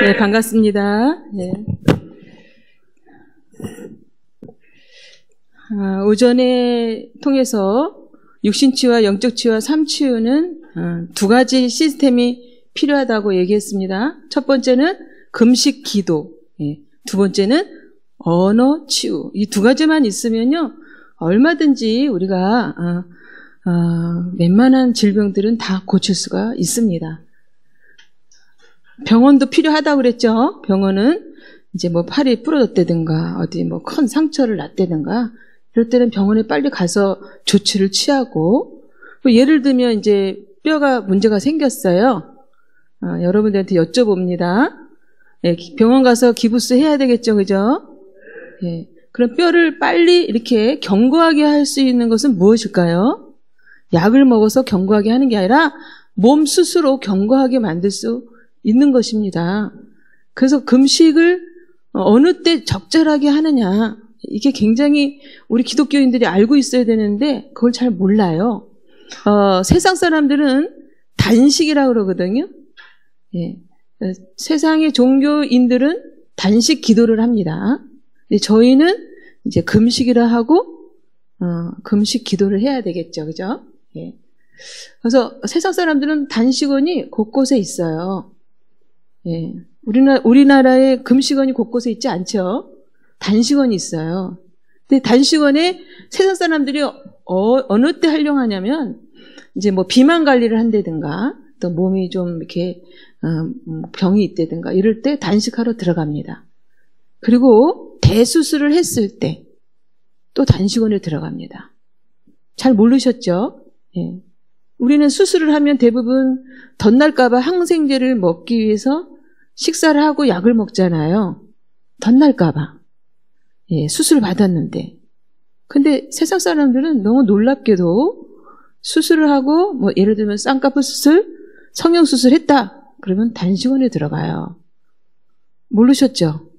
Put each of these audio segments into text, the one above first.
네, 반갑습니다. 네. 오전에 통해서 육신치유와 영적치유와 삼치유는 두 가지 시스템이 필요하다고 얘기했습니다. 첫 번째는 금식 기도, 두 번째는 언어 치유. 이 두 가지만 있으면요, 얼마든지 우리가 웬만한 질병들은 다 고칠 수가 있습니다. 병원도 필요하다고 그랬죠. 병원은 이제 뭐 팔이 부러졌다든가 어디 뭐 큰 상처를 났다든가 이럴 때는 병원에 빨리 가서 조치를 취하고, 예를 들면 이제 뼈가 문제가 생겼어요. 여러분들한테 여쭤봅니다. 병원 가서 기부스 해야 되겠죠, 그죠? 그럼 뼈를 빨리 이렇게 견고하게 할 수 있는 것은 무엇일까요? 약을 먹어서 견고하게 하는 게 아니라 몸 스스로 견고하게 만들 수 있는 것입니다. 그래서 금식을 어느 때 적절하게 하느냐, 이게 굉장히 우리 기독교인들이 알고 있어야 되는데 그걸 잘 몰라요. 세상 사람들은 단식이라고 그러거든요. 세상의 종교인들은 단식 기도를 합니다. 근데 저희는 이제 금식이라 하고 금식 기도를 해야 되겠죠, 그죠? 그래서 세상 사람들은 단식원이 곳곳에 있어요. 우리나라에 금식원이 곳곳에 있지 않죠. 단식원이 있어요. 근데 단식원에 세상 사람들이 어느 때 활용하냐면, 이제 뭐 비만 관리를 한다든가, 또 몸이 좀 이렇게 병이 있다든가 이럴 때 단식하러 들어갑니다. 그리고 대수술을 했을 때 또 단식원에 들어갑니다. 잘 모르셨죠? 우리는 수술을 하면 대부분 덧날까봐 항생제를 먹기 위해서 식사를 하고 약을 먹잖아요. 덧날까봐. 수술 받았는데. 근데 세상 사람들은 너무 놀랍게도 수술을 하고, 뭐 예를 들면 쌍꺼풀 수술, 성형수술 했다. 그러면 단식원에 들어가요. 모르셨죠?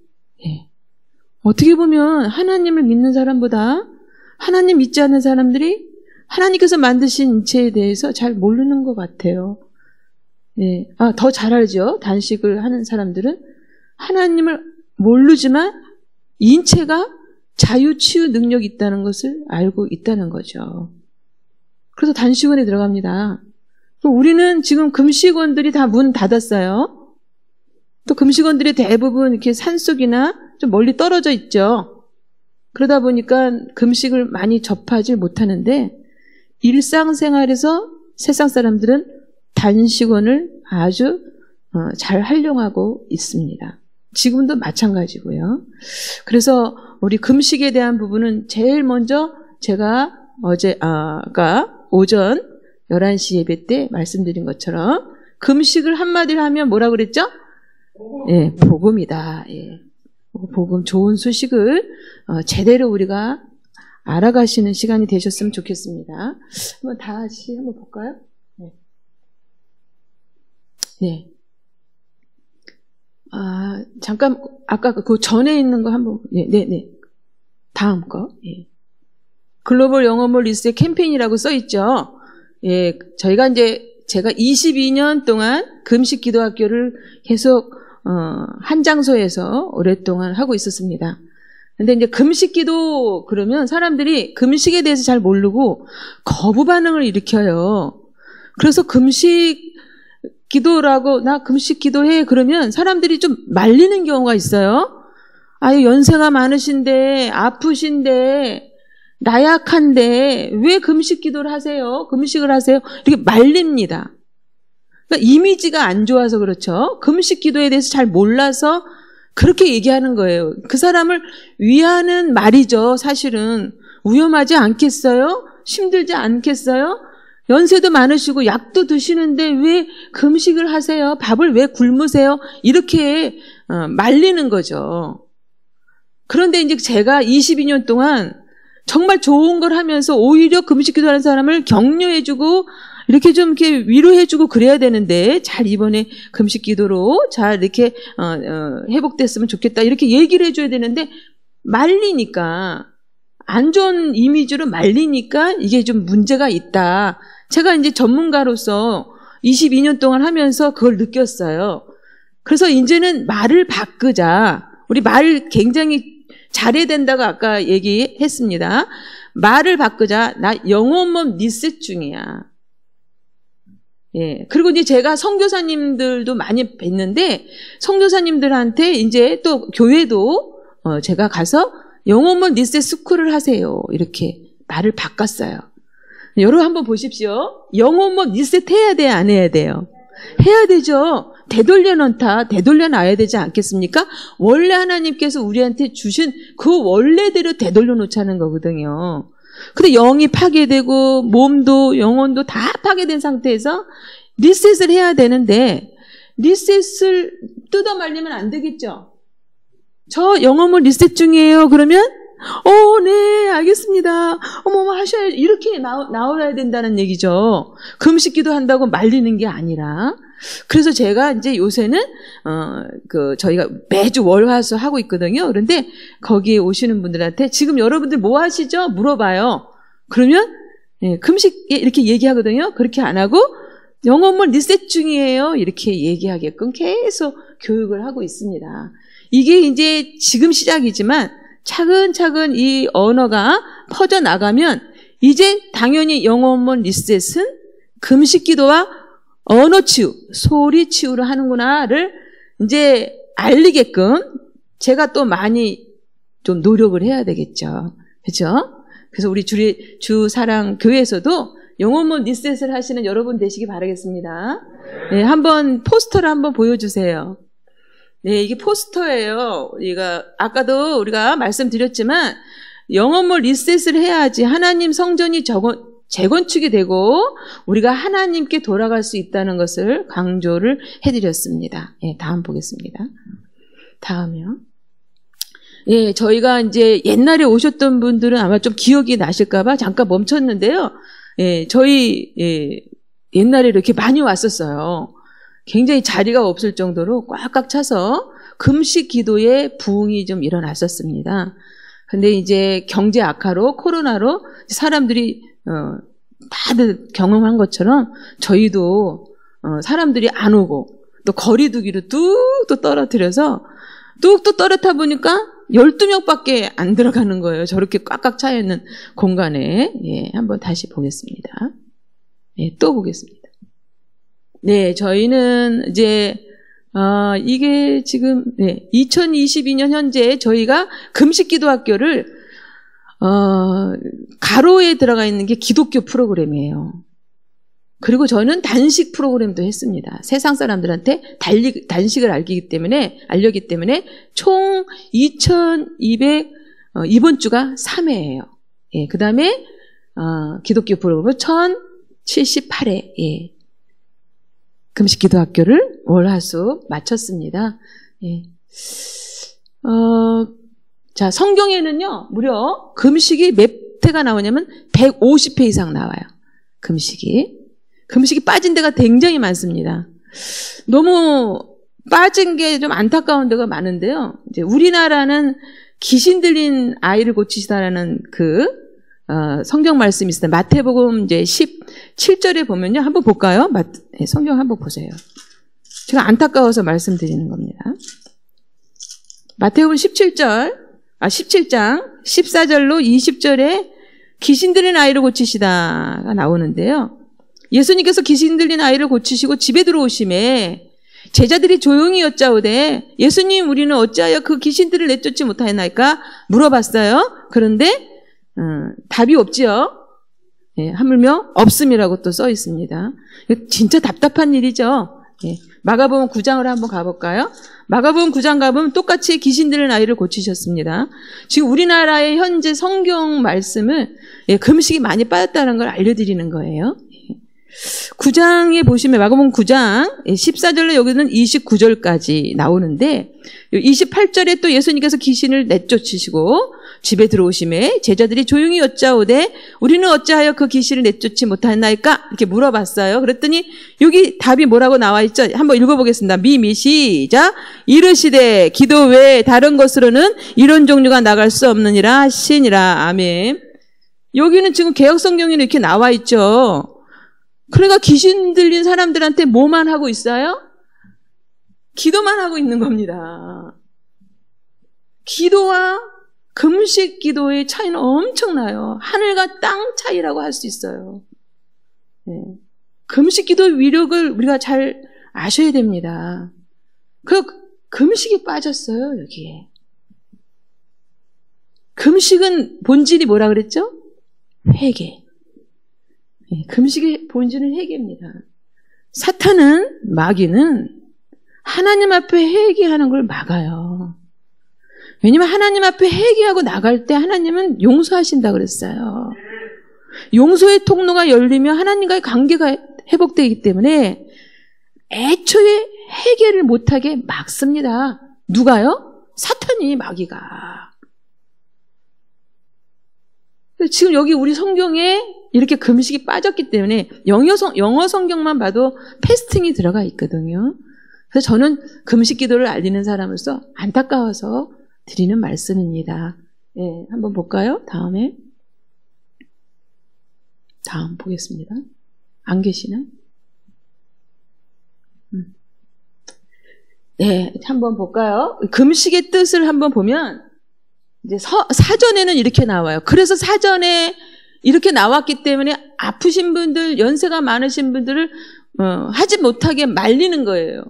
어떻게 보면 하나님을 믿는 사람보다 하나님 믿지 않는 사람들이 하나님께서 만드신 인체에 대해서 잘 모르는 것 같아요. 더 잘 알죠. 단식을 하는 사람들은 하나님을 모르지만 인체가 자유치유 능력이 있다는 것을 알고 있다는 거죠. 그래서 단식원에 들어갑니다. 우리는 지금 금식원들이 다 문 닫았어요. 또 금식원들이 대부분 이렇게 산속이나 좀 멀리 떨어져 있죠. 그러다 보니까 금식을 많이 접하지 못하는데, 일상생활에서 세상 사람들은 단식원을 아주 잘 활용하고 있습니다. 지금도 마찬가지고요. 그래서 우리 금식에 대한 부분은 제일 먼저 제가 아까 오전 11시 예배 때 말씀드린 것처럼 금식을 한마디로 하면 뭐라고 그랬죠? 복음이다. 복음, 좋은 소식을 제대로 우리가 알아가시는 시간이 되셨으면 좋겠습니다. 한번 다시 한번 볼까요? 잠깐 아까 그 전에 있는 거 한번 다음 거. 글로벌 영어몰 리스트에 캠페인이라고 써 있죠. 제가 22년 동안 금식 기도학교를 계속 한 장소에서 오랫동안 하고 있었습니다. 근데 이제 금식 기도 그러면 사람들이 금식에 대해서 잘 모르고 거부 반응을 일으켜요. 그래서 금식 기도라고, 나 금식 기도해 그러면 사람들이 좀 말리는 경우가 있어요. 아유, 연세가 많으신데, 아프신데, 나약한데 왜 금식 기도를 하세요? 금식을 하세요? 이렇게 말립니다. 그러니까 이미지가 안 좋아서 그렇죠. 금식 기도에 대해서 잘 몰라서 그렇게 얘기하는 거예요. 그 사람을 위하는 말이죠. 사실은 위험하지 않겠어요? 힘들지 않겠어요? 연세도 많으시고 약도 드시는데 왜 금식을 하세요? 밥을 왜 굶으세요? 이렇게 말리는 거죠. 그런데 이제 제가 22년 동안 정말 좋은 걸 하면서 오히려 금식 기도하는 사람을 격려해주고 이렇게 좀 이렇게 위로해주고 그래야 되는데, 잘 이번에 금식 기도로 잘 이렇게 회복됐으면 좋겠다 이렇게 얘기를 해줘야 되는데 말리니까, 안 좋은 이미지로 말리니까 이게 좀 문제가 있다. 제가 이제 전문가로서 22년 동안 하면서 그걸 느꼈어요. 그래서 이제는 말을 바꾸자. 우리 말 굉장히 잘해야 된다고 아까 얘기했습니다. 말을 바꾸자. 나 영혼몸 리셋 중이야. 예. 그리고 이제 제가 선교사님들도 많이 뵀는데, 선교사님들한테 이제 또 교회도 제가 가서 영혼몸 리셋 스쿨을 하세요. 이렇게 말을 바꿨어요. 여러분 한번 보십시오. 영혼몸 리셋 해야 돼요? 안 해야 돼요? 해야 되죠. 되돌려놔야 되지 않겠습니까? 원래 하나님께서 우리한테 주신 그 원래대로 되돌려 놓자는 거거든요. 근데 영이 파괴되고 몸도 영혼도 다 파괴된 상태에서 리셋을 해야 되는데 리셋을 뜯어 말리면 안 되겠죠. 저 영혼은 리셋 중이에요. 그러면 네, 알겠습니다. 어머, 하셔야지. 이렇게 나와야 된다는 얘기죠. 금식기도 한다고 말리는 게 아니라. 그래서 제가 이제 요새는, 저희가 매주 월화수 하고 있거든요. 그런데 거기에 오시는 분들한테 지금 여러분들 뭐 하시죠? 물어봐요. 그러면, 예, 금식 이렇게 얘기하거든요. 그렇게 안 하고, 영혼문 리셋 중이에요. 이렇게 얘기하게끔 계속 교육을 하고 있습니다. 이게 이제 지금 시작이지만, 차근차근 이 언어가 퍼져나가면 이제 당연히 영혼문 리셋은 금식 기도와 언어 치유, 소리 치유를 하는구나를 이제 알리게끔 제가 또 많이 좀 노력을 해야 되겠죠. 그렇죠? 그래서 우리 주 사랑 교회에서도 영혼문 리셋을 하시는 여러분 되시기 바라겠습니다. 네, 한번 포스터를 한번 보여주세요. 네, 이게 포스터예요. 아까도 우리가 말씀드렸지만, 영혼물 리셋을 해야지 하나님 성전이 재건축이 되고, 우리가 하나님께 돌아갈 수 있다는 것을 강조를 해드렸습니다. 예, 다음 보겠습니다. 다음이요. 예, 저희가 이제 옛날에 오셨던 분들은 아마 좀 기억이 나실까봐 잠깐 멈췄는데요. 예, 저희, 옛날에 이렇게 많이 왔었어요. 굉장히 자리가 없을 정도로 꽉꽉 차서 금식 기도에 부흥이 좀 일어났었습니다. 근데 이제 경제 악화로 코로나로 사람들이 다들 경험한 것처럼 저희도 사람들이 안 오고 또 거리두기로 뚝뚝 떨어뜨려서 뚝뚝 떨어뜨려 보니까 12명밖에 안 들어가는 거예요. 저렇게 꽉꽉 차 있는 공간에. 예, 한번 다시 보겠습니다. 예, 또 보겠습니다. 네, 저희는 이제 이게 지금 2022년 현재 저희가 금식기도학교를 가로에 들어가 있는 게 기독교 프로그램이에요. 그리고 저는 단식 프로그램도 했습니다. 세상 사람들한테 단식을 알기 때문에 총 2,200 이번 주가 3회예요. 예, 그 다음에 기독교 프로그램은 1,078회. 예. 금식기도학교를 월화수 마쳤습니다. 예. 자, 성경에는요, 무려 금식이 몇 회가 나오냐면 150회 이상 나와요. 금식이 빠진 데가 굉장히 많습니다. 너무 빠진 게 좀 안타까운 데가 많은데요. 이제 우리나라는 귀신 들린 아이를 고치시다라는 성경 말씀이 있습니다. 마태복음 이제 17절에 보면요. 한번 볼까요? 성경 한번 보세요. 제가 안타까워서 말씀드리는 겁니다. 마태복음 17장 14절로 20절에 귀신 들린 아이를 고치시다가 나오는데요. 예수님께서 귀신 들린 아이를 고치시고 집에 들어오심에 제자들이 조용히 여짜오되 예수님 우리는 어찌하여 그 귀신들을 내쫓지 못하였나이까 물어봤어요. 그런데 답이 없지요. 예, 하물며 없음이라고 또 써 있습니다. 진짜 답답한 일이죠. 예, 마가복음 9장으로 한번 가볼까요? 마가복음 9장 가보면 똑같이 귀신 들린 아이를 고치셨습니다. 지금 우리나라의 현재 성경 말씀을 금식이 많이 빠졌다는 걸 알려드리는 거예요. 9장에 보시면 마가복음 9장 14절로 여기는 29절까지 나오는데 28절에 또 예수님께서 귀신을 내쫓으시고 집에 들어오심에 제자들이 조용히 여짜오되 우리는 어찌하여 그 귀신을 내쫓지 못하였나이까 이렇게 물어봤어요. 그랬더니 여기 답이 뭐라고 나와 있죠? 한번 읽어보겠습니다. 시작. 이르시되 기도 외에 다른 것으로는 이런 종류가 나갈 수 없느니라 하시니라. 아멘. 여기는 지금 개역성경에는 이렇게 나와 있죠. 그러니까 귀신 들린 사람들한테 뭐만 하고 있어요? 기도만 하고 있는 겁니다. 기도와 금식 기도의 차이는 엄청나요. 하늘과 땅 차이라고 할 수 있어요. 네. 금식 기도의 위력을 우리가 잘 아셔야 됩니다. 그 금식이 빠졌어요, 여기에. 금식은 본질이 뭐라 그랬죠? 회개. 네, 금식의 본질은 회개입니다. 사탄은, 마귀는 하나님 앞에 회개하는 걸 막아요. 왜냐면 하나님 앞에 회개하고 나갈 때 하나님은 용서하신다 그랬어요. 용서의 통로가 열리면 하나님과의 관계가 회복되기 때문에 애초에 회개를 못하게 막습니다. 누가요? 사탄이, 마귀가. 지금 여기 우리 성경에 이렇게 금식이 빠졌기 때문에 영어 성경만 봐도 패스팅이 들어가 있거든요. 그래서 저는 금식 기도를 알리는 사람으로서 안타까워서 드리는 말씀입니다. 예, 한번 볼까요? 다음 보겠습니다. 안 계시나? 네, 한번 볼까요? 금식의 뜻을 한번 보면 이제 사전에는 이렇게 나와요. 그래서 사전에 이렇게 나왔기 때문에 아프신 분들, 연세가 많으신 분들을 하지 못하게 말리는 거예요.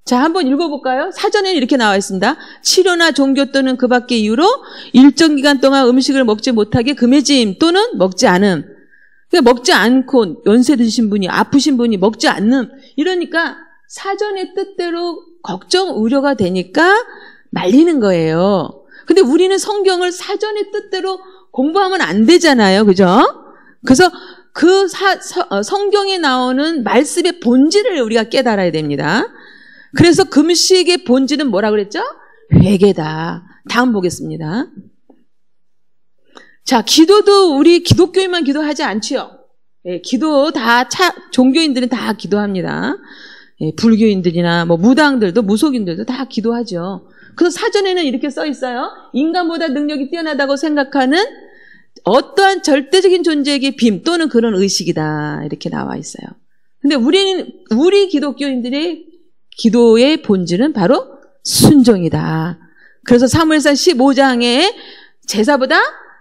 자, 한번 읽어볼까요? 사전에는 이렇게 나와 있습니다. 치료나 종교 또는 그 밖의 이유로 일정 기간 동안 음식을 먹지 못하게 금해짐 또는 먹지 않음. 그러니까 먹지 않고 연세 드신 분이, 아프신 분이 먹지 않는, 이러니까 사전의 뜻대로 걱정, 우려가 되니까 말리는 거예요. 근데 우리는 성경을 사전의 뜻대로 공부하면 안 되잖아요. 그죠? 그래서 그 성경에 나오는 말씀의 본질을 우리가 깨달아야 됩니다. 그래서 금식의 본질은 뭐라 그랬죠? 회개다. 다음 보겠습니다. 자, 기도도 우리 기독교인만 기도하지 않지요. 예, 기도 다 종교인들은 다 기도합니다. 예, 불교인들이나 뭐 무당들도 무속인들도 다 기도하죠. 그래서 사전에는 이렇게 써 있어요. 인간보다 능력이 뛰어나다고 생각하는 어떠한 절대적인 존재에게 빔 또는 그런 의식이다. 이렇게 나와 있어요. 근데 우리 기독교인들의 기도의 본질은 바로 순종이다. 그래서 사무엘상 15장에 제사보다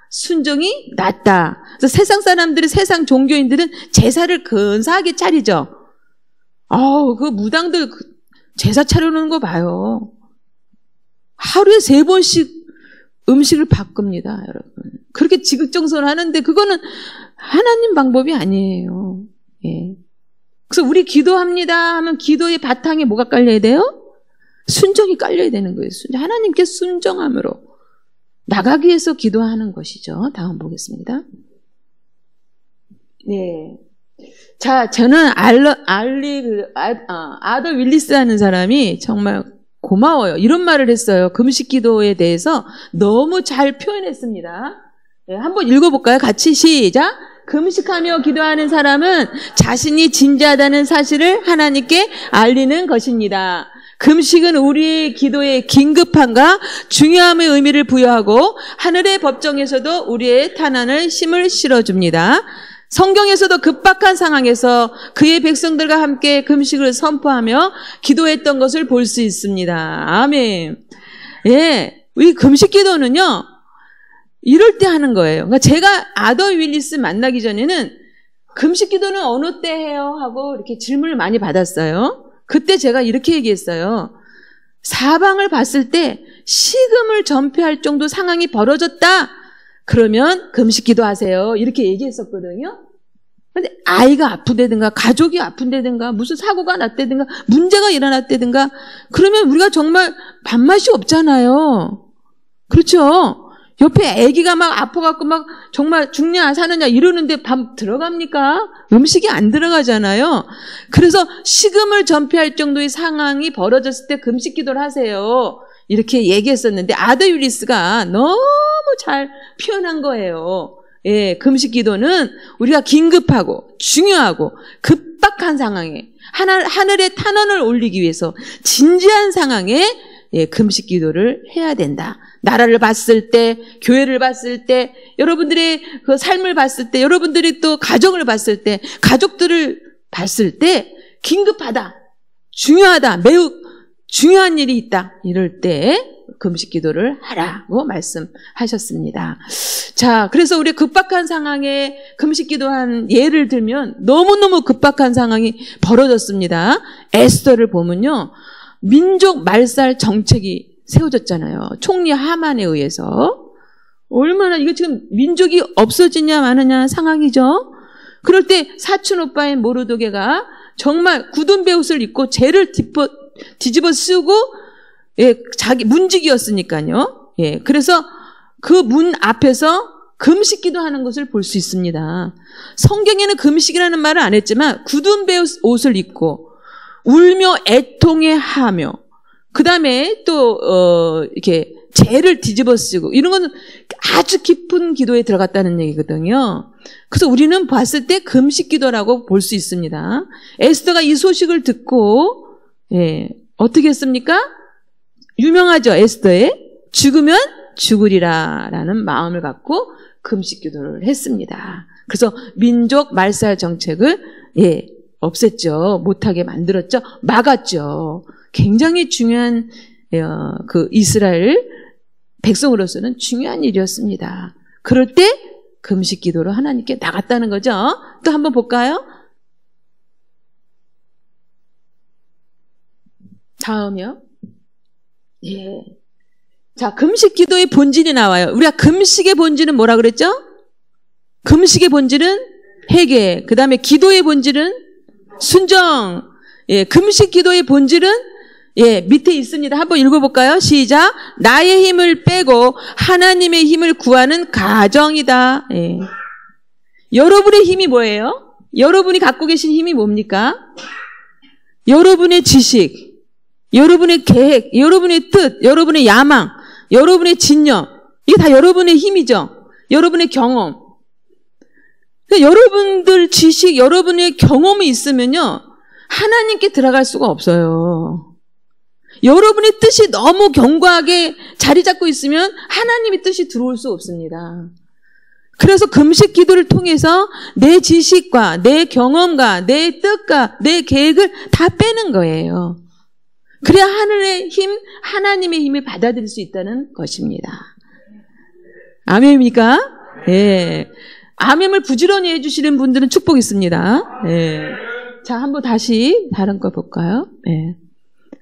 순종이 낫다. 그래서 세상 사람들이, 세상 종교인들은 제사를 근사하게 차리죠. 그 무당들 제사 차려놓는 거 봐요. 하루에 3번씩 음식을 바꿉니다, 여러분. 그렇게 지극정성을 하는데 그거는 하나님 방법이 아니에요. 예. 그래서 우리 기도합니다 하면 기도의 바탕에 뭐가 깔려야 돼요? 순종이 깔려야 되는 거예요. 하나님께 순종함으로 나가기 위해서 기도하는 것이죠. 다음 보겠습니다. 네. 자, 저는 아더 윌리스라는 사람이 정말 고마워요. 이런 말을 했어요. 금식 기도에 대해서 너무 잘 표현했습니다. 네, 한번 읽어볼까요? 같이 시작. 금식하며 기도하는 사람은 자신이 진지하다는 사실을 하나님께 알리는 것입니다. 금식은 우리의 기도의 긴급함과 중요함의 의미를 부여하고 하늘의 법정에서도 우리의 탄원을 힘을 실어줍니다. 성경에서도 급박한 상황에서 그의 백성들과 함께 금식을 선포하며 기도했던 것을 볼 수 있습니다. 아멘. 예, 이 금식 기도는요, 이럴 때 하는 거예요. 그러니까 제가 아더 윌리스 만나기 전에는 금식 기도는 어느 때 해요? 하고 이렇게 질문을 많이 받았어요. 그때 제가 이렇게 얘기했어요. 사방을 봤을 때 식음을 전폐할 정도 상황이 벌어졌다. 그러면 금식 기도하세요. 이렇게 얘기했었거든요. 근데 아이가 아프다든가 가족이 아픈다든가 무슨 사고가 났다든가 문제가 일어났다든가 그러면 우리가 정말 밥맛이 없잖아요. 그렇죠? 옆에 아기가 막 아파갖고 막 정말 죽냐 사느냐 이러는데 밥 들어갑니까? 음식이 안 들어가잖아요. 그래서 식음을 전폐할 정도의 상황이 벌어졌을 때 금식 기도를 하세요. 이렇게 얘기했었는데 아더 율리스가 너무 잘 표현한 거예요. 예, 금식 기도는 우리가 긴급하고 중요하고 급박한 상황에 하늘의 탄원을 올리기 위해서 진지한 상황에 예, 금식 기도를 해야 된다. 나라를 봤을 때, 교회를 봤을 때, 여러분들의 그 삶을 봤을 때, 여러분들이 또 가정을 봤을 때, 가족들을 봤을 때 긴급하다, 중요하다, 매우 중요한 일이 있다. 이럴 때 금식 기도를 하라고 말씀하셨습니다. 자, 그래서 우리 급박한 상황에 금식 기도한 예를 들면 너무너무 급박한 상황이 벌어졌습니다. 에스더를 보면요. 민족 말살 정책이 세워졌잖아요. 총리 하만에 의해서. 얼마나 이거 지금 민족이 없어지냐 마느냐 상황이죠. 그럴 때 사촌 오빠인 모르드게가 정말 굳은 베옷을 입고 죄를 뒤집어 쓰고 자기 문지기였으니까요. 그래서 그 문 앞에서 금식 기도하는 것을 볼 수 있습니다. 성경에는 금식이라는 말을 안 했지만 굳은 베옷을 입고 울며 애통해 하며 그 다음에 또 이렇게 죄를 뒤집어 쓰고 이런 건 아주 깊은 기도에 들어갔다는 얘기거든요. 그래서 우리는 봤을 때 금식 기도라고 볼 수 있습니다. 에스더가 이 소식을 듣고 어떻게 했습니까? 유명하죠. 에스더의 죽으면 죽으리라 라는 마음을 갖고 금식 기도를 했습니다. 그래서 민족 말살 정책을 없앴죠. 못하게 만들었죠. 막았죠. 굉장히 중요한 그 이스라엘 백성으로서는 중요한 일이었습니다. 그럴 때 금식 기도로 하나님께 나갔다는 거죠. 또 한번 볼까요? 다음이요. 자, 금식 기도의 본질이 나와요. 우리가 금식의 본질은 뭐라 그랬죠? 금식의 본질은 회개. 그 다음에 기도의 본질은 순종. 금식 기도의 본질은 밑에 있습니다. 한번 읽어볼까요? 시작. 나의 힘을 빼고 하나님의 힘을 구하는 가정이다. 여러분의 힘이 뭐예요? 여러분이 갖고 계신 힘이 뭡니까? 여러분의 지식, 여러분의 계획, 여러분의 뜻, 여러분의 야망, 여러분의 진념. 이게 다 여러분의 힘이죠. 여러분의 경험. 그러니까 여러분들 지식, 여러분의 경험이 있으면요. 하나님께 들어갈 수가 없어요. 여러분의 뜻이 너무 견고하게 자리 잡고 있으면 하나님의 뜻이 들어올 수 없습니다. 그래서 금식 기도를 통해서 내 지식과 내 경험과 내 뜻과 내 계획을 다 빼는 거예요. 그래야 하늘의 힘, 하나님의 힘을 받아들일 수 있다는 것입니다. 아멘입니까? 아멘을 부지런히 해주시는 분들은 축복 있습니다. 자, 한번 다시 다른 거 볼까요?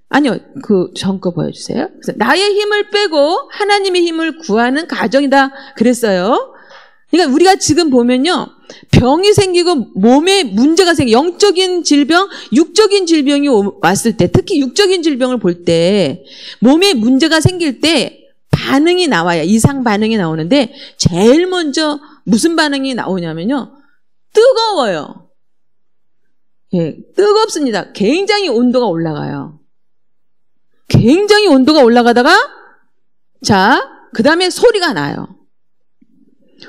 아니요, 그 전 거 보여주세요. 그래서 나의 힘을 빼고 하나님의 힘을 구하는 가정이다 그랬어요. 그러니까 우리가 지금 보면요, 병이 생기고 몸에 문제가 영적인 질병, 육적인 질병이 왔을 때, 특히 육적인 질병을 볼 때 몸에 문제가 생길 때 반응이 나와요. 이상 반응이 나오는데 제일 먼저 무슨 반응이 나오냐면요, 뜨거워요. 뜨겁습니다. 굉장히 온도가 올라가요. 굉장히 온도가 올라가다가 자, 그 다음에 소리가 나요.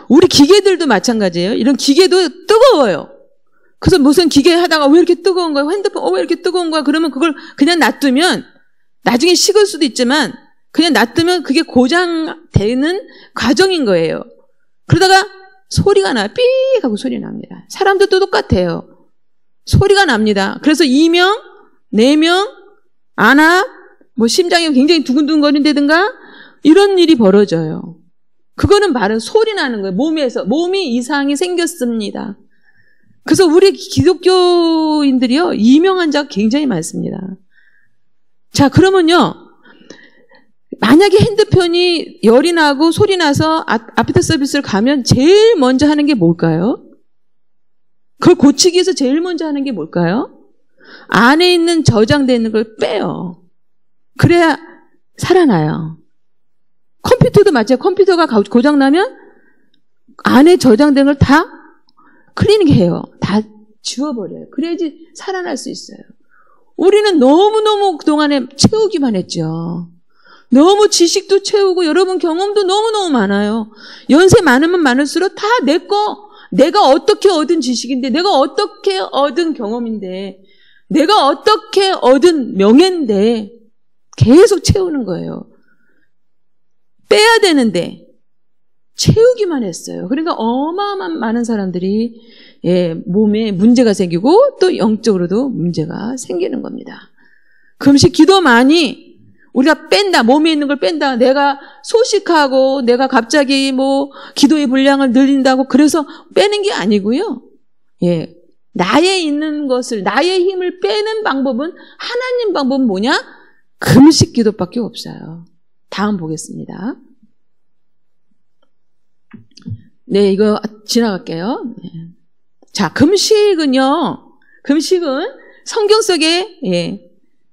우리 기계들도 마찬가지예요. 이런 기계도 뜨거워요. 그래서 무슨 기계 하다가 왜 이렇게 뜨거운 거야? 핸드폰 왜 이렇게 뜨거운 거야? 그러면 그걸 그냥 놔두면 나중에 식을 수도 있지만 그냥 놔두면 그게 고장되는 과정인 거예요. 그러다가 소리가 나요. 삐 하고 소리 납니다. 사람도 또 똑같아요. 소리가 납니다. 그래서 2명, 4명, 안압, 심장이 굉장히 두근두근거린다든가 이런 일이 벌어져요. 그거는 바로 소리 나는 거예요. 몸이 이상이 생겼습니다. 그래서 우리 기독교인들이요, 이명한 자가 굉장히 많습니다. 자, 그러면요, 만약에 핸드폰이 열이 나고 소리 나서 아프터 서비스를 가면 제일 먼저 하는 게 뭘까요? 그걸 고치기 위해서 제일 먼저 하는 게 뭘까요? 안에 있는 저장되어 있는 걸 빼요. 그래야 살아나요. 컴퓨터도 마찬가지예요. 컴퓨터가 고장나면 안에 저장된 걸 다 클리닝해요. 다 지워버려요. 그래야지 살아날 수 있어요. 우리는 너무너무 그동안에 채우기만 했죠. 너무 지식도 채우고 여러분 경험도 너무너무 많아요. 연세 많으면 많을수록 다 내가 어떻게 얻은 지식인데, 내가 어떻게 얻은 경험인데, 내가 어떻게 얻은 명예인데 계속 채우는 거예요. 빼야 되는데 채우기만 했어요. 그러니까 어마어마한 많은 사람들이 몸에 문제가 생기고 또 영적으로도 문제가 생기는 겁니다. 금식 기도만이 우리가 뺀다, 몸에 있는 걸 뺀다, 내가 소식하고 내가 갑자기 뭐 기도의 분량을 늘린다고 그래서 빼는 게 아니고요. 예, 나에 있는 것을, 나의 힘을 빼는 방법은, 하나님 방법은 뭐냐? 금식 기도밖에 없어요. 다음 보겠습니다. 네, 이거 지나갈게요. 네. 자, 금식은 성경 속에, 예,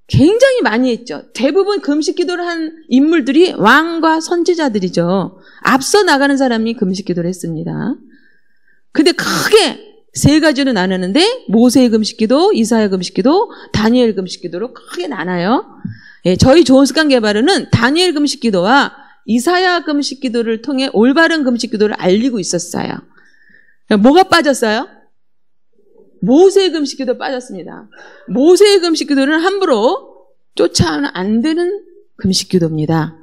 굉장히 많이 했죠. 대부분 금식 기도를 한 인물들이 왕과 선지자들이죠. 앞서 나가는 사람이 금식 기도를 했습니다. 근데 크게 세 가지로 나누는데, 모세의 금식 기도, 이사야 금식 기도, 다니엘 금식 기도로 크게 나눠요. 예, 저희 좋은 습관 개발은 다니엘 금식 기도와 이사야 금식 기도를 통해 올바른 금식 기도를 알리고 있었어요. 뭐가 빠졌어요? 모세의 금식 기도 빠졌습니다. 모세의 금식 기도는 함부로 쫓아오면 안 되는 금식 기도입니다.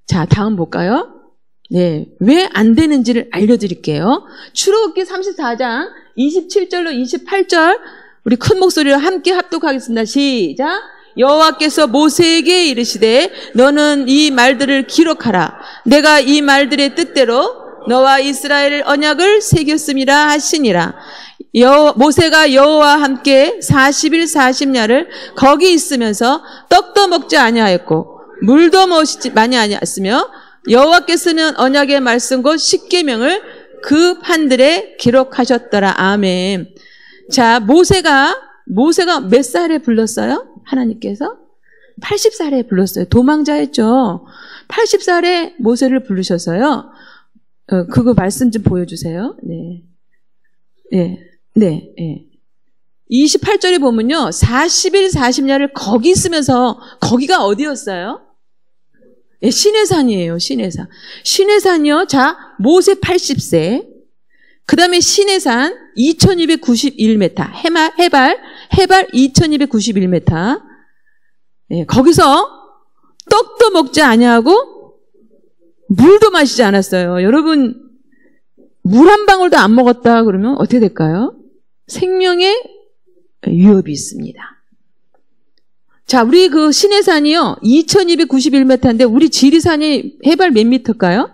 자, 다음 볼까요? 네, 왜 안 되는지를 알려드릴게요. 출애굽기 34장 27절로 28절 우리 큰 목소리로 함께 합독하겠습니다. 시작! 여호와께서 모세에게 이르시되 너는 이 말들을 기록하라. 내가 이 말들의 뜻대로 너와 이스라엘 언약을 새겼음이라 하시니라. 모세가 여호와와 함께 40일 40야를 거기 있으면서 떡도 먹지 아니하였고 물도 마시지 아니하였으며 여호와께서는 언약의 말씀 곧 십계명을 그 판들에 기록하셨더라. 아멘. 자, 모세가 몇 살에 불렀어요? 하나님께서 80살에 불렀어요. 도망자였죠. 80살에 모세를 부르셔서요. 그거 말씀 좀 보여주세요. 네. 네. 네. 네. 28절에 보면요. 40일 40야를 거기 있으면서, 거기가 어디였어요? 네, 시내산이에요. 시내산. 시내산이요. 자, 모세 80세. 그 다음에 시내산 2291m. 해발 2291m. 네, 거기서 떡도 먹지 아니하고 물도 마시지 않았어요. 여러분, 물 한 방울도 안 먹었다 그러면 어떻게 될까요? 생명에 위협이 있습니다. 자, 우리 그 시내산이요, 2291m인데, 우리 지리산이 해발 몇 미터일까요?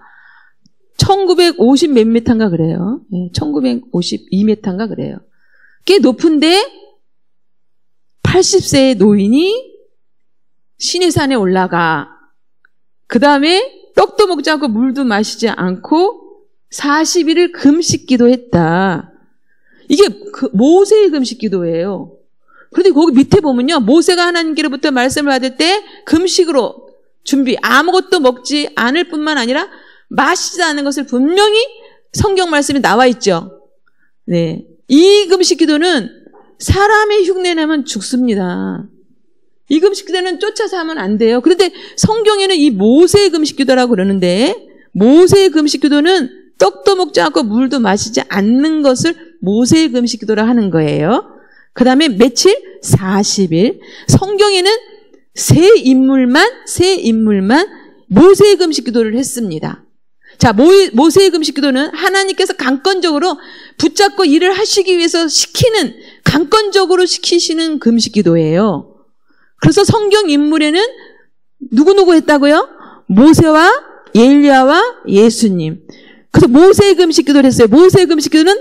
1950 몇 미터인가 그래요. 네, 1952m인가 그래요. 꽤 높은데, 80세의 노인이 시내산에 올라가. 그 다음에 떡도 먹지 않고 물도 마시지 않고 40일을 금식 기도했다. 이게 그 모세의 금식 기도예요. 그런데 거기 밑에 보면요. 모세가 하나님께로부터 말씀을 받을 때 금식으로 아무것도 먹지 않을 뿐만 아니라 마시지 않는 것을 분명히 성경 말씀에 나와 있죠. 네. 이 금식 기도는 사람의 흉내내면 죽습니다. 이 금식 기도는 쫓아서 하면 안 돼요. 그런데 성경에는 이 모세의 금식 기도라고 그러는데, 모세의 금식 기도는 떡도 먹지 않고 물도 마시지 않는 것을 모세의 금식 기도라 하는 거예요. 그 다음에 며칠? 40일. 성경에는 세 인물만 모세의 금식 기도를 했습니다. 자, 모세의 금식 기도는 하나님께서 강권적으로 붙잡고 일을 하시기 위해서 강권적으로 시키시는 금식 기도예요. 그래서 성경 인물에는 누구 했다고요? 모세와 엘리야와 예수님. 그래서 모세의 금식 기도를 했어요. 모세의 금식 기도는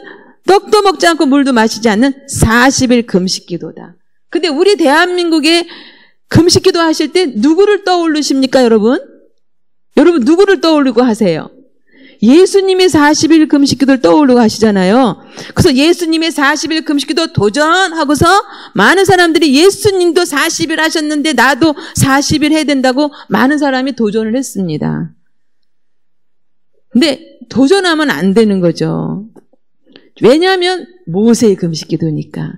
떡도 먹지 않고 물도 마시지 않는 40일 금식 기도다. 근데 우리 대한민국에 금식 기도 하실 때 누구를 떠올리십니까, 여러분? 여러분 누구를 떠올리고 하세요? 예수님의 40일 금식 기도를 떠올리고 하시잖아요. 그래서 예수님의 40일 금식 기도 도전하고서 많은 사람들이 예수님도 40일 하셨는데 나도 40일 해야 된다고 많은 사람이 도전을 했습니다. 근데 도전하면 안 되는 거죠. 왜냐하면 모세의 금식 기도니까.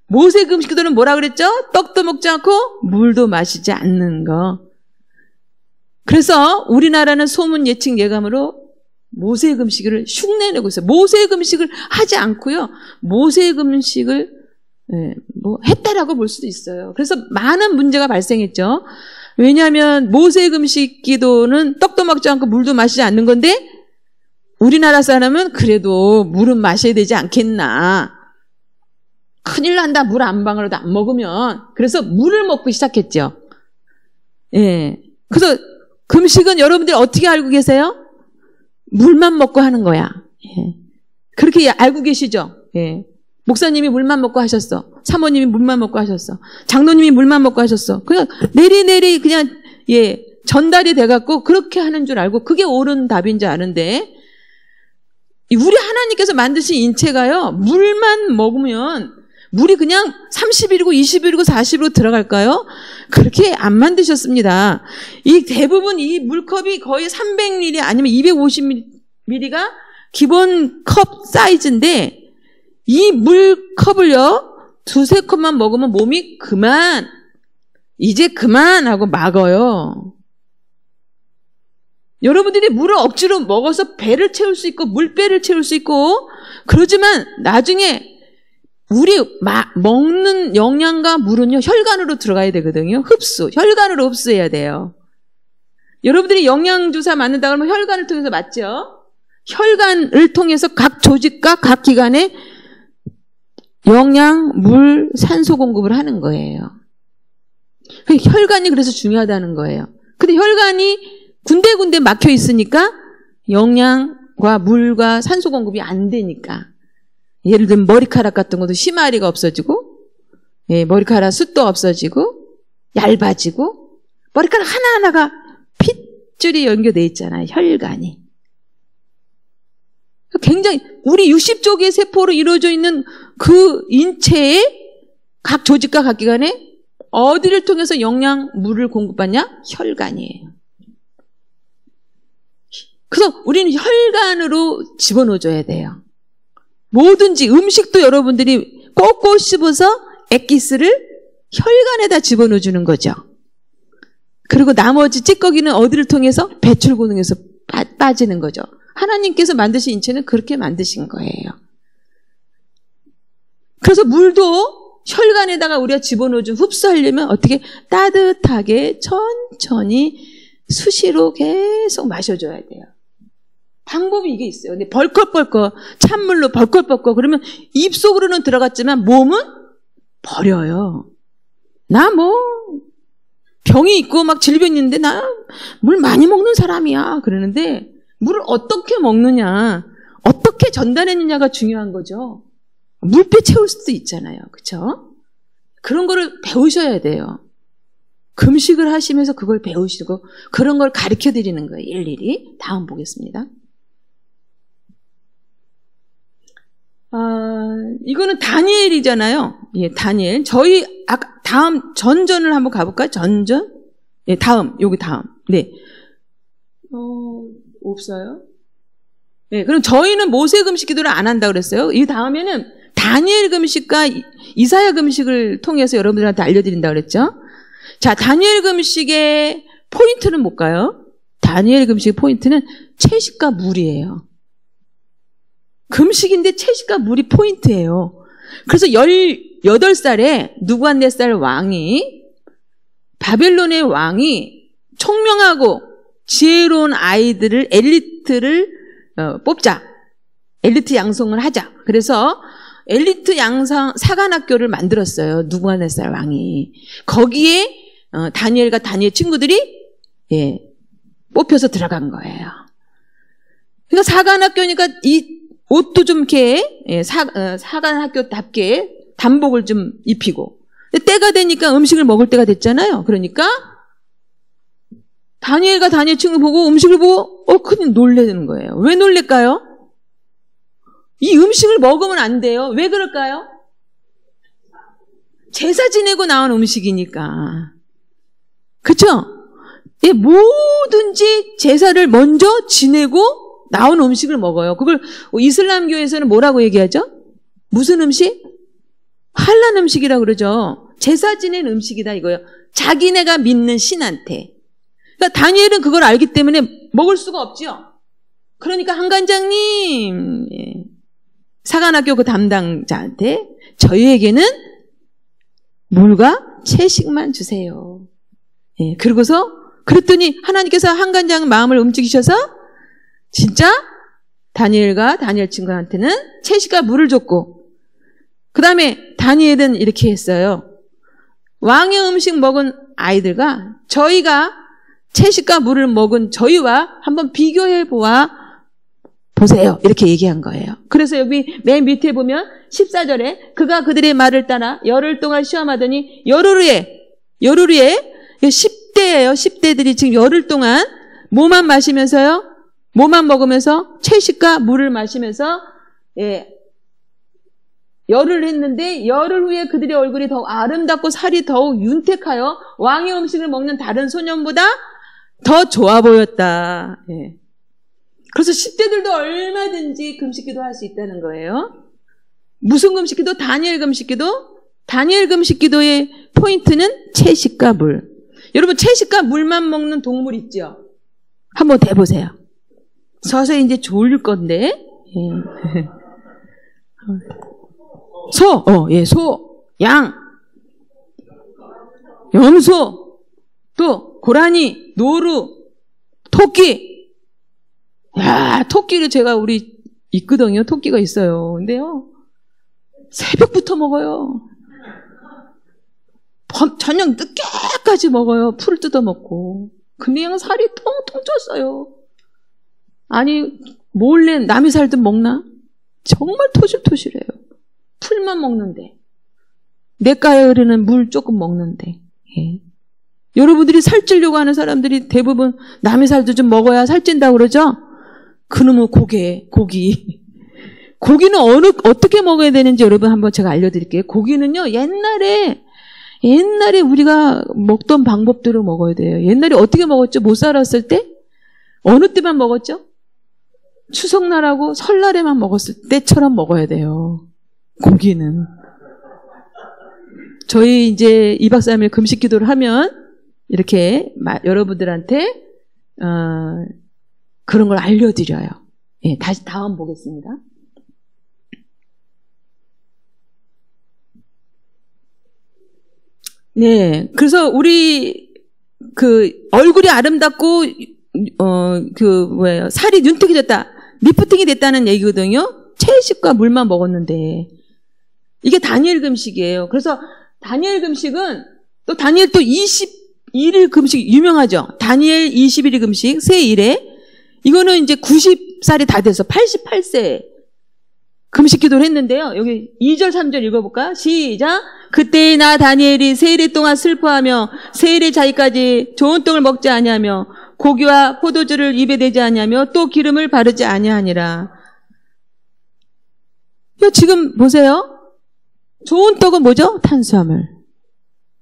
모세의 금식 기도는 뭐라 그랬죠? 떡도 먹지 않고 물도 마시지 않는 거. 그래서 우리나라는 소문 예측 예감으로 모세의 금식을 흉내내고 있어요. 모세의 금식을 하지 않고요. 모세의 금식을 했다라고 볼 수도 있어요. 그래서 많은 문제가 발생했죠. 왜냐하면 모세의 금식 기도는 떡도 먹지 않고 물도 마시지 않는 건데 우리나라 사람은 그래도 물은 마셔야 되지 않겠나. 큰일 난다. 물 한 방울도 안 먹으면. 그래서 물을 먹고 시작했죠. 예. 그래서 금식은 여러분들이 어떻게 알고 계세요? 물만 먹고 하는 거야. 예. 그렇게 알고 계시죠? 예. 목사님이 물만 먹고 하셨어. 사모님이 물만 먹고 하셨어. 장로님이 물만 먹고 하셨어. 그냥 내리 그냥 예 전달이 돼갖고 그렇게 하는 줄 알고 그게 옳은 답인 줄 아는데 우리 하나님께서 만드신 인체가요 물만 먹으면 물이 그냥 30일이고 20일이고 40일이고 들어갈까요? 그렇게 안 만드셨습니다. 이 대부분 이 물컵이 거의 300ml 아니면 250ml가 기본 컵 사이즈인데 이 물컵을요 두세 컵만 먹으면 몸이 이제 그만 하고 막어요. 여러분들이 물을 억지로 먹어서 배를 채울 수 있고 물배를 채울 수 있고 그러지만 나중에 우리 먹는 영양과 물은요 혈관으로 들어가야 되거든요. 혈관으로 흡수해야 돼요. 여러분들이 영양주사 맞는다 그러면 혈관을 통해서 맞죠? 혈관을 통해서 각 조직과 각 기관에 영양, 물, 산소 공급을 하는 거예요. 혈관이 그래서 중요하다는 거예요. 근데 혈관이 군데군데 막혀 있으니까 영양과 물과 산소 공급이 안 되니까 예를 들면 머리카락 같은 것도 심하리가 없어지고 예, 머리카락 숱도 없어지고 얇아지고 머리카락 하나하나가 핏줄이 연결되어 있잖아요. 혈관이. 굉장히 우리 60조 개의 세포로 이루어져 있는 그 인체의 각 조직과 각 기관에 어디를 통해서 영양, 물을 공급받냐? 혈관이에요. 그래서 우리는 혈관으로 집어넣어줘야 돼요. 뭐든지 음식도 여러분들이 꼭꼭 씹어서 액기스를 혈관에다 집어넣어주는 거죠. 그리고 나머지 찌꺼기는 어디를 통해서? 배출 기능에서 빠지는 거죠. 하나님께서 만드신 인체는 그렇게 만드신 거예요. 그래서 물도 혈관에다가 우리가 집어넣어준 흡수하려면 어떻게 따뜻하게 천천히 수시로 계속 마셔줘야 돼요. 방법이 이게 있어요. 근데 벌컥벌컥 찬물로 벌컥벌컥 그러면 입속으로는 들어갔지만 몸은 버려요. 나 병이 있고 막 질병이 있는데 나 물 많이 먹는 사람이야. 그러는데 물을 어떻게 먹느냐, 어떻게 전달했느냐가 중요한 거죠. 물배 채울 수도 있잖아요. 그렇죠? 그런 거를 배우셔야 돼요. 금식을 하시면서 그걸 배우시고 그런 걸 가르쳐 드리는 거예요. 일일이. 다음 보겠습니다. 이거는 다니엘이잖아요. 예, 다니엘. 저희 다음 전전을 한번 가볼까요? 전전? 예, 여기 다음. 네. 없어요? 네, 그럼 저희는 모세 금식 기도를 안 한다고 그랬어요. 이 다음에는 다니엘 금식과 이사야 금식을 통해서 여러분들한테 알려드린다고 그랬죠. 자, 다니엘 금식의 포인트는 뭘까요? 다니엘 금식의 포인트는 채식과 물이에요. 금식인데 채식과 물이 포인트예요. 그래서 18살에 누부갓네살 왕이 바벨론의 왕이 총명하고 지혜로운 아이들을 엘리트를 뽑자. 엘리트 양성을 하자. 그래서 엘리트 양성 사관학교를 만들었어요. 누부갓네살 왕이. 거기에 다니엘과 다니엘 친구들이 예, 뽑혀서 들어간 거예요. 그러니까 사관학교니까 이 옷도 좀 이렇게 사관학교답게 단복을 좀 입히고 근데 때가 되니까 음식을 먹을 때가 됐잖아요. 그러니까 다니엘과 다니엘 친구 보고 음식을 보고 그냥 놀라는 거예요. 왜 놀랄까요? 이 음식을 먹으면 안 돼요. 왜 그럴까요? 제사 지내고 나온 음식이니까. 그쵸? 예, 뭐든지 제사를 먼저 지내고 나온 음식을 먹어요. 그걸 이슬람교에서는 뭐라고 얘기하죠? 무슨 음식? 할랄 음식이라고 그러죠. 제사 지낸 음식이다 이거예요. 자기네가 믿는 신한테. 그러니까 다니엘은 그걸 알기 때문에 먹을 수가 없죠. 그러니까 한관장님, 사관학교 그 담당자한테 저희에게는 물과 채식만 주세요. 예, 그러고서 그랬더니 하나님께서 한관장 마음을 움직이셔서 진짜 다니엘과 다니엘 친구한테는 채식과 물을 줬고 그 다음에 다니엘은 이렇게 했어요. 왕의 음식 먹은 아이들과 저희가 채식과 물을 먹은 저희와 한번 비교해 보세요. 이렇게 얘기한 거예요. 그래서 여기 맨 밑에 보면 14절에 그가 그들의 말을 따라 열흘 동안 시험하더니 열흘 후에 10대예요. 10대들이 지금 열흘 동안 뭐만 마시면서요? 뭐만 먹으면서 채식과 물을 마시면서 열흘 했는데 열흘 후에 그들의 얼굴이 더욱 아름답고 살이 더욱 윤택하여 왕의 음식을 먹는 다른 소년보다 더 좋아 보였다. 그래서 10대들도 얼마든지 금식기도 할 수 있다는 거예요. 무슨 금식기도? 다니엘 금식기도. 다니엘 금식기도의 포인트는 채식과 물. 여러분 채식과 물만 먹는 동물 있죠? 한번 대보세요. 서서히 이제 졸릴 건데. 소, 소, 양, 염소, 또 고라니, 노루, 토끼. 야, 토끼를 제가 우리 있거든요. 토끼가 있어요. 근데요, 새벽부터 먹어요. 저녁 늦게까지 먹어요. 풀을 뜯어 먹고. 근데 그냥 살이 통통 쪘어요. 아니, 몰래 남의 살도 먹나? 정말 토실토실해요. 풀만 먹는데. 냇가에 흐르는 물 조금 먹는데. 여러분들이 살찌려고 하는 사람들이 대부분 남의 살도 좀 먹어야 살찐다고 그러죠? 그놈의 고기. 고기는 어떻게 먹어야 되는지 여러분 한번 제가 알려드릴게요. 고기는요, 옛날에 우리가 먹던 방법대로 먹어야 돼요. 옛날에 어떻게 먹었죠? 못 살았을 때? 어느 때만 먹었죠? 추석날하고 설날에만 먹었을 때처럼 먹어야 돼요. 고기는. 저희 이제 2박 3일 금식 기도를 하면 이렇게 여러분들한테 그런 걸 알려드려요. 다시 다음 보겠습니다. 네, 그래서 우리 얼굴이 아름답고 살이 윤택해졌다, 리프팅이 됐다는 얘기거든요. 채식과 물만 먹었는데 이게 다니엘 금식이에요. 그래서 다니엘 금식은 또 다니엘 또 21일 금식 유명하죠. 다니엘 21일 금식 새1에 이거는 이제 90살이 다 돼서 88세 금식 기도를 했는데요. 여기 2절 3절 읽어볼까? 시작. 그때 나 다니엘이 새1일 동안 슬퍼하며 새1일 자기까지 좋은 떡을 먹지 아니하며 고기와 포도주를 입에 대지 아니하며 또 기름을 바르지 아니하니라. 지금 보세요. 좋은 떡은 뭐죠? 탄수화물.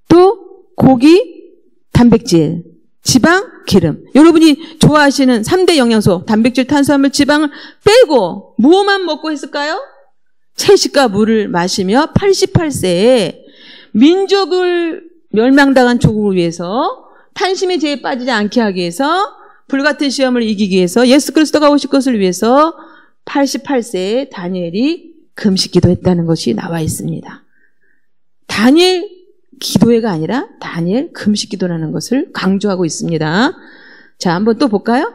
또 고기, 단백질, 지방, 기름. 여러분이 좋아하시는 3대 영양소, 단백질, 탄수화물, 지방을 빼고 무엇만 먹고 했을까요? 채식과 물을 마시며 88세에 민족을 멸망당한 조국을 위해서 탄심의 죄에 빠지지 않게 하기 위해서 불같은 시험을 이기기 위해서 예수 그리스도가 오실 것을 위해서 88세에 다니엘이 금식 기도했다는 것이 나와 있습니다. 다니엘 기도회가 아니라 다니엘 금식 기도라는 것을 강조하고 있습니다. 자, 한번 또 볼까요?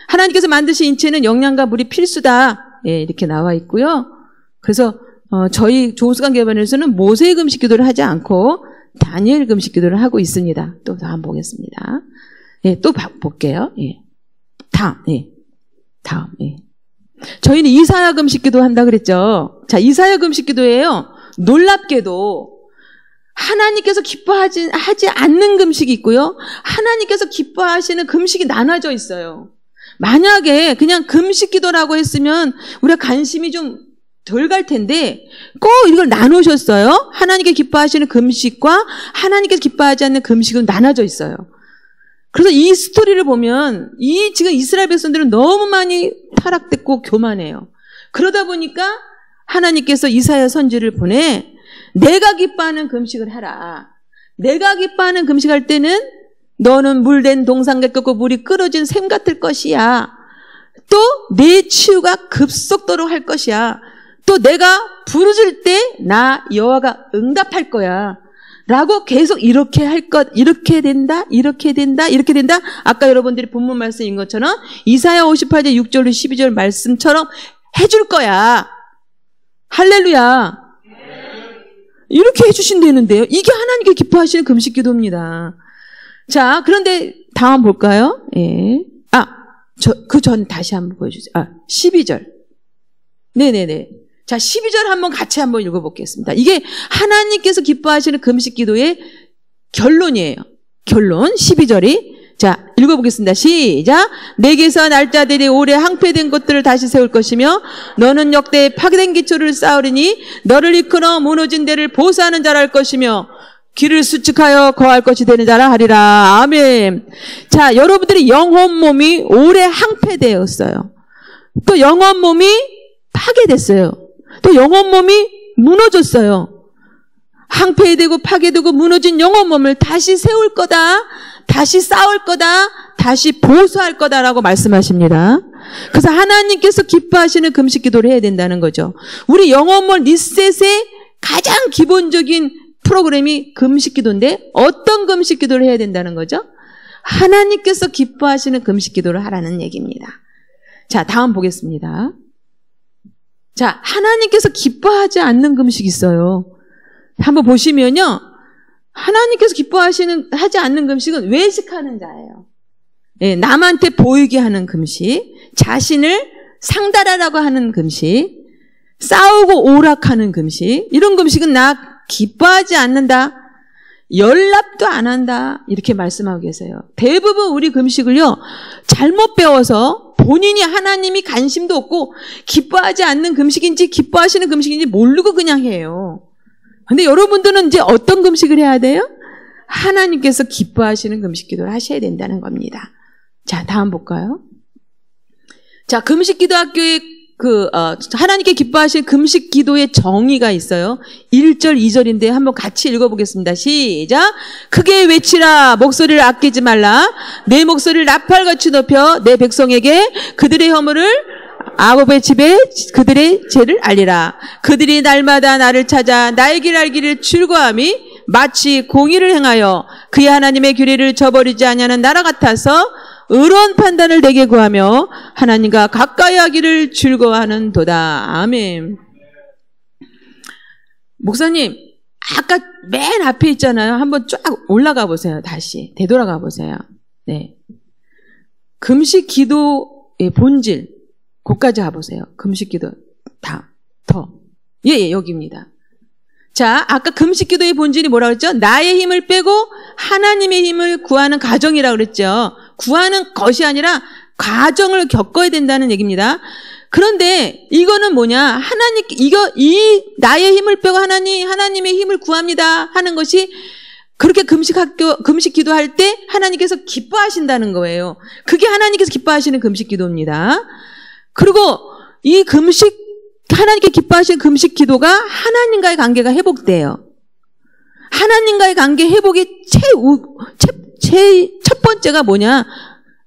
하나님께서 만드신 인체는 영양과 물이 필수다. 이렇게 나와 있고요. 그래서 저희 조수관 개발에서는 모세의 금식 기도를 하지 않고 다니엘 금식 기도를 하고 있습니다. 또 다음 보겠습니다. 또 볼게요. 다음. 저희는 이사야 금식 기도 한다 그랬죠. 자, 이사야 금식 기도예요. 놀랍게도 하나님께서 기뻐하지 않는 금식이 있고요. 하나님께서 기뻐하시는 금식이 나눠져 있어요. 만약에 그냥 금식 기도라고 했으면 우리가 관심이 좀 덜 갈 텐데 꼭 이걸 나누셨어요. 하나님께 기뻐하시는 금식과 하나님께서 기뻐하지 않는 금식은 나눠져 있어요. 그래서 이 스토리를 보면 지금 이스라엘 백성들은 너무 많이 타락됐고 교만해요. 그러다 보니까 하나님께서 이사야 선지를 보내 내가 기뻐하는 금식을 해라. 내가 기뻐하는 금식할 때는 너는 물된 동상을 끓고 물이 끓어진 샘 같을 것이야. 또 내 치유가 급속도로 할 것이야. 또 내가 부르짖을 때 나 여호와가 응답할 거야. 라고 계속 이렇게 할 것, 이렇게 된다. 아까 여러분들이 본문 말씀인 것처럼 이사야 58절 6절로 12절 말씀처럼 해줄 거야. 할렐루야. 이렇게 해주신다는데요. 이게 하나님께 기뻐하시는 금식 기도입니다. 자, 그런데 다음 볼까요? 예. 그 전 다시 한번 보여주세요. 12절. 네네네. 자, 12절 한번 같이 한번 읽어보겠습니다. 이게 하나님께서 기뻐하시는 금식 기도의 결론이에요. 결론, 12절이. 자, 읽어보겠습니다. 시작. 내게서 날짜들이 오래 항폐된 것들을 다시 세울 것이며 너는 역대 파괴된 기초를 쌓으리니 너를 이끌어 무너진 데를 보수하는 자라 할 것이며 길을 수축하여 거할 것이 되는 자라 하리라. 아멘. 자, 여러분들이 영혼 몸이 오래 항폐되었어요. 또 영혼 몸이 파괴됐어요. 또 영혼 몸이 무너졌어요. 항폐되고 파괴되고 무너진 영혼 몸을 다시 세울 거다. 다시 쌓을 거다. 다시 보수할 거다라고 말씀하십니다. 그래서 하나님께서 기뻐하시는 금식 기도를 해야 된다는 거죠. 우리 영혼몰 리셋의 가장 기본적인 프로그램이 금식 기도인데 어떤 금식 기도를 해야 된다는 거죠? 하나님께서 기뻐하시는 금식 기도를 하라는 얘기입니다. 자, 다음 보겠습니다. 자, 하나님께서 기뻐하지 않는 금식이 있어요. 한번 보시면요. 하나님께서 하지 않는 금식은 외식하는 자예요. 예, 남한테 보이게 하는 금식, 자신을 상달하라고 하는 금식, 싸우고 오락하는 금식, 이런 금식은 나 기뻐하지 않는다. 연락도 안 한다. 이렇게 말씀하고 계세요. 대부분 우리 금식을요, 잘못 배워서 본인이 하나님이 관심도 없고 기뻐하지 않는 금식인지 기뻐하시는 금식인지 모르고 그냥 해요. 근데 여러분들은 이제 어떤 금식을 해야 돼요? 하나님께서 기뻐하시는 금식 기도를 하셔야 된다는 겁니다. 자, 다음 볼까요? 자, 금식 기도 학교에 하나님께 기뻐하시는 금식 기도의 정의가 있어요. 1절, 2절인데 한번 같이 읽어보겠습니다. 시작. 크게 외치라. 목소리를 아끼지 말라. 내 목소리를 나팔같이 높여 내 백성에게 그들의 허물을 아곱의 집에 그들의 죄를 알리라. 그들이 날마다 나를 찾아 나의 길 알기를 즐거워함이 마치 공의를 행하여 그의 하나님의 규례를 저버리지 아니하는 나라 같아서 의로운 판단을 내게 구하며 하나님과 가까이 하기를 즐거워하는도다. 아멘. 목사님, 아까 맨 앞에 있잖아요. 한번 쫙 올라가 보세요. 다시 되돌아가 보세요. 네. 금식 기도의 본질, 거기까지 가보세요. 금식 기도 예, 여기입니다. 자, 아까 금식 기도의 본질이 뭐라고 그랬죠? 나의 힘을 빼고 하나님의 힘을 구하는 과정이라고 그랬죠. 구하는 것이 아니라 과정을 겪어야 된다는 얘기입니다. 그런데 이거는 뭐냐? 나의 힘을 빼고 하나님의 힘을 구합니다 하는 것이 그렇게 금식 기도할 때 하나님께서 기뻐하신다는 거예요. 그게 하나님께서 기뻐하시는 금식 기도입니다. 그리고 이 하나님께 기뻐하시는 금식 기도가 하나님과의 관계가 회복돼요. 하나님과의 관계 회복의 첫 번째가 뭐냐?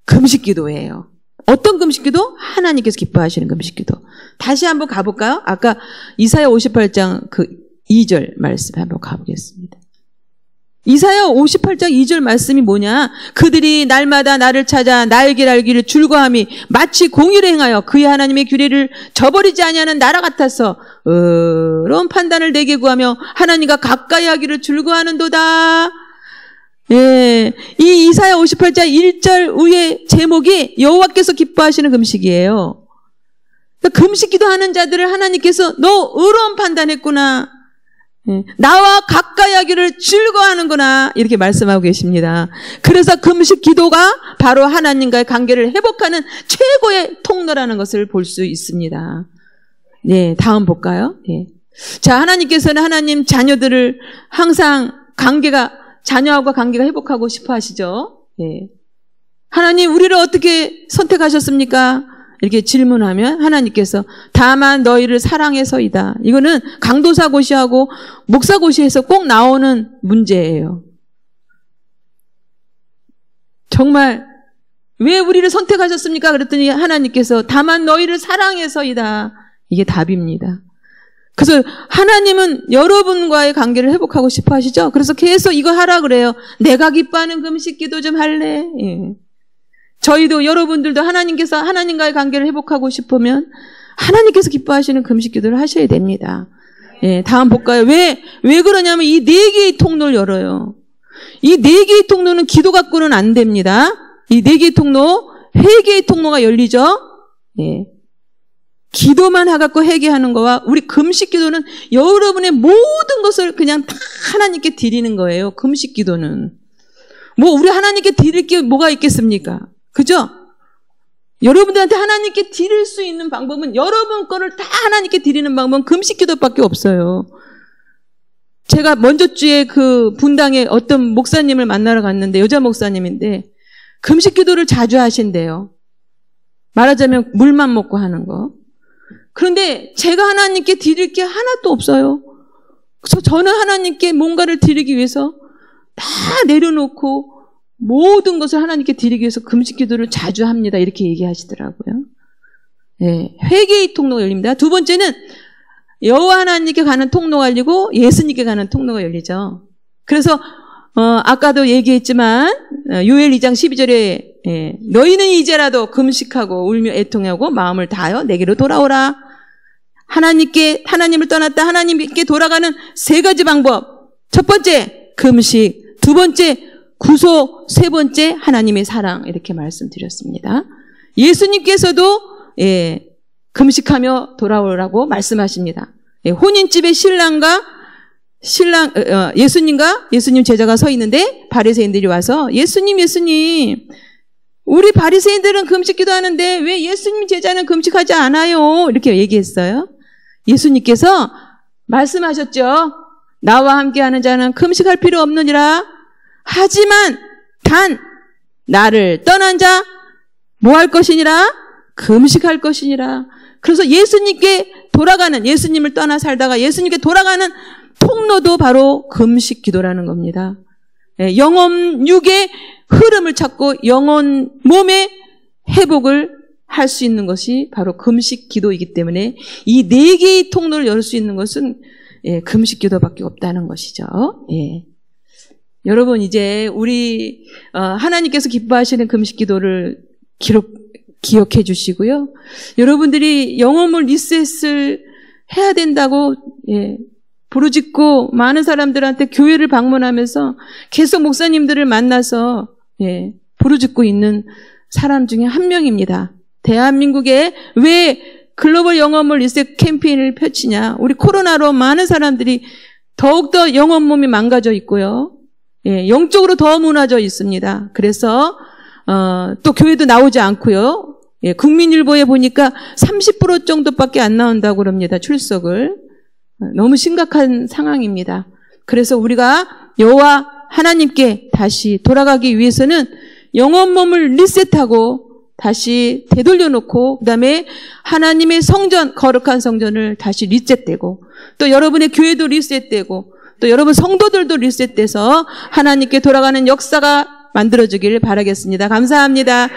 금식 기도예요. 어떤 금식 기도? 하나님께서 기뻐하시는 금식 기도. 다시 한번 가볼까요? 아까 이사야 58장 2절 말씀 한번 가보겠습니다. 이사야 58장 2절 말씀이 뭐냐? 그들이 날마다 나를 찾아 나의 길 알기를 즐거워함이 마치 공의를 행하여 그의 하나님의 규례를 저버리지 아니하는 나라 같아서 의로운 판단을 내게 구하며 하나님과 가까이 하기를 즐거워하는도다. 예, 이 이사야 58장 1절 위의 제목이 여호와께서 기뻐하시는 금식이에요. 그러니까 금식 기도하는 자들을 하나님께서 너 의로운 판단했구나. 나와 가까이 하기를 즐거워하는구나 이렇게 말씀하고 계십니다. 그래서 금식 기도가 바로 하나님과의 관계를 회복하는 최고의 통로라는 것을 볼 수 있습니다. 네, 다음 볼까요? 네. 자, 하나님께서는 하나님 자녀들을 항상 자녀하고 관계가 회복하고 싶어 하시죠. 네. 하나님 우리를 어떻게 선택하셨습니까? 이렇게 질문하면 하나님께서 다만 너희를 사랑해서이다. 이거는 강도사 고시하고 목사 고시에서 꼭 나오는 문제예요. 정말 왜 우리를 선택하셨습니까? 그랬더니 하나님께서 다만 너희를 사랑해서이다. 이게 답입니다. 그래서 하나님은 여러분과의 관계를 회복하고 싶어 하시죠? 그래서 계속 이거 하라 그래요. 내가 기뻐하는 금식 기도 좀 할래? 예. 저희도 여러분들도 하나님과의 관계를 회복하고 싶으면 하나님께서 기뻐하시는 금식 기도를 하셔야 됩니다. 예, 다음 볼까요? 왜 그러냐면 이 4개의 통로를 열어요. 이 4개의 통로는 기도 갖고는 안 됩니다. 이 4개의 통로, 회개의 통로가 열리죠? 예. 기도만 해갖고 회개하는 거와 우리 금식 기도는 여러분의 모든 것을 그냥 다 하나님께 드리는 거예요. 금식 기도는. 뭐 우리 하나님께 드릴 게 뭐가 있겠습니까? 그죠? 여러분들한테 하나님께 드릴 수 있는 방법은 여러분 거를 다 하나님께 드리는 방법은 금식 기도밖에 없어요. 제가 먼저 주에 그 분당에 어떤 목사님을 만나러 갔는데 여자 목사님인데 금식 기도를 자주 하신대요. 말하자면 물만 먹고 하는 거. 그런데 제가 하나님께 드릴 게 하나도 없어요. 그래서 저는 하나님께 뭔가를 드리기 위해서 다 내려놓고 모든 것을 하나님께 드리기 위해서 금식 기도를 자주 합니다. 이렇게 얘기하시더라고요. 네, 회개의 통로가 열립니다. 두 번째는 여호와 하나님께 가는 통로가 열리고 예수님께 가는 통로가 열리죠. 그래서 아까도 얘기했지만 요엘 2장 12절에 너희는 이제라도 금식하고 울며 애통하고 마음을 다하여 내게로 돌아오라. 하나님을 떠났다 하나님께 돌아가는 3가지 방법. 첫 번째 금식, 두 번째 구속, 세 번째 하나님의 사랑. 이렇게 말씀드렸습니다. 예수님께서도 금식하며 돌아오라고 말씀하십니다. 혼인집에 예수님과 예수님 제자가 서 있는데 바리새인들이 와서 예수님 우리 바리새인들은 금식 기도하는데 왜 예수님 제자는 금식하지 않아요? 이렇게 얘기했어요. 예수님께서 말씀하셨죠. 나와 함께하는 자는 금식할 필요 없느니라. 하지만 단 나를 떠난 자 뭐 할 것이니라? 금식할 것이니라. 그래서 예수님을 떠나 살다가 예수님께 돌아가는 통로도 바로 금식 기도라는 겁니다. 영혼 육의 흐름을 찾고 영혼 몸의 회복을 할 수 있는 것이 바로 금식 기도이기 때문에 이 4개의 통로를 열 수 있는 것은 금식 기도밖에 없다는 것이죠. 여러분 이제 우리 하나님께서 기뻐하시는 금식 기도를 기억해 주시고요. 여러분들이 영혼을 리셋을 해야 된다고 부르짖고 많은 사람들한테 교회를 방문하면서 계속 목사님들을 만나서 부르짖고 있는 사람 중에 한 명입니다. 대한민국에 왜 글로벌 영혼물 리셋 캠페인을 펼치냐. 우리 코로나로 많은 사람들이 더욱더 영혼 몸이 망가져 있고요. 영적으로 더 무너져 있습니다. 그래서 또 교회도 나오지 않고요. 국민일보에 보니까 30% 정도밖에 안 나온다고 그럽니다. 출석을. 너무 심각한 상황입니다. 그래서 우리가 여호와 하나님께 다시 돌아가기 위해서는 영혼 몸을 리셋하고 다시 되돌려놓고 그다음에 하나님의 성전, 거룩한 성전을 다시 리셋되고 또 여러분의 교회도 리셋되고 또 여러분 성도들도 리셋돼서 하나님께 돌아가는 역사가 만들어지기를 바라겠습니다. 감사합니다.